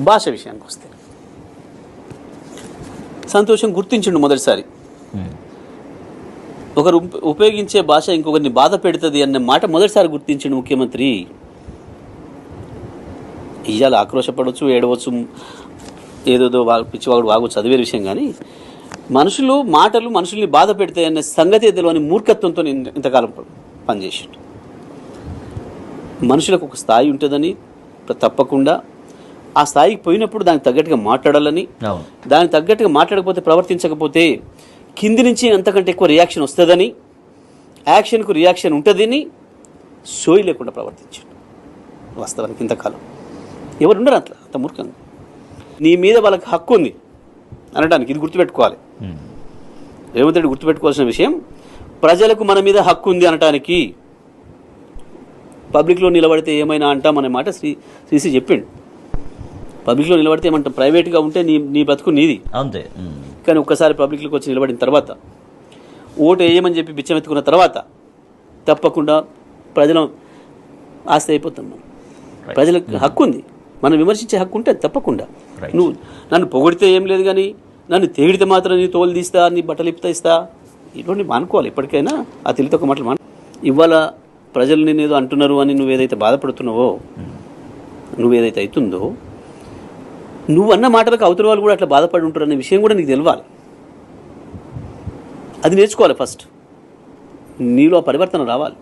భాష విషయానికి వస్తే సంతోషం గుర్తించిండు మొదటిసారి. ఒకరు ఉపయోగించే భాష ఇంకొకరిని బాధ పెడుతుంది అన్న మాట మొదటిసారి గుర్తించిండు ముఖ్యమంత్రి. ఇవాళ ఆక్రోశపడవచ్చు, ఏడవచ్చు, ఏదోదో పిచ్చివాడు వాగు చదివే విషయం, కానీ మాటలు మనుషుల్ని బాధ పెడతాయనే సంగతి తెలియని మూర్ఖత్వంతో ఇంతకాలం పనిచేసిండు. మనుషులకు ఒక స్థాయి ఉంటుందని, తప్పకుండా ఆ స్థాయికి పోయినప్పుడు దానికి తగ్గట్టుగా మాట్లాడాలని, దానికి తగ్గట్టుగా మాట్లాడకపోతే, ప్రవర్తించకపోతే కింది నుంచి అంతకంటే ఎక్కువ రియాక్షన్ వస్తుందని, యాక్షన్కు రియాక్షన్ ఉంటుందని సోయి లేకుండా ప్రవర్తించాడు. వాస్తవానికి ఇంతకాలం ఎవరు ఉండరు అట్లా, అంత మూర్ఖంగా. నీ మీద వాళ్ళకి హక్కు ఉంది అనడానికి ఇది గుర్తుపెట్టుకోవాలి. రేవంత్ రెడ్డి గుర్తుపెట్టుకోవాల్సిన విషయం, ప్రజలకు మన మీద హక్కు ఉంది అనటానికి. పబ్లిక్లో నిలబడితే ఏమైనా అంటాం అనే మాట శ్రీసి చెప్పిండు. పబ్లిక్లో నిలబడితే ఏమంటాం, ప్రైవేట్గా ఉంటే నీ బతుకు నీది అంతే. కానీ ఒక్కసారి పబ్లిక్లోకి వచ్చి నిలబడిన తర్వాత, ఓటు వేయమని చెప్పి బిచ్చమెత్తుకున్న తర్వాత తప్పకుండా ప్రజల ఆస్తి అయిపోతాం. మనం ప్రజలకు హక్కు ఉంది, మనం విమర్శించే హక్కు ఉంటుంది తప్పకుండా. నువ్వు నన్ను పొగిడితే ఏం లేదు, కానీ నన్ను తేగిడితే మాత్రం నీ తోలు తీస్తా, నీ బట్టలు ఇస్తా, ఇటువంటి మానుకోవాలి. ఎప్పటికైనా ఆ తెలివితో ఒక మాటలు ఇవాళ ప్రజలు నేనేదో అంటున్నారు అని నువ్వేదైతే బాధపడుతున్నావో, నువ్వేదైతే అవుతుందో, నువ్వు అన్న మాటలకు అవతల వాళ్ళు కూడా అట్లా బాధపడి ఉంటారు అనే విషయం కూడా నీకు తెలవాలి. అది నేర్చుకోవాలి. ఫస్ట్ నీలో ఆ పరివర్తన రావాలి.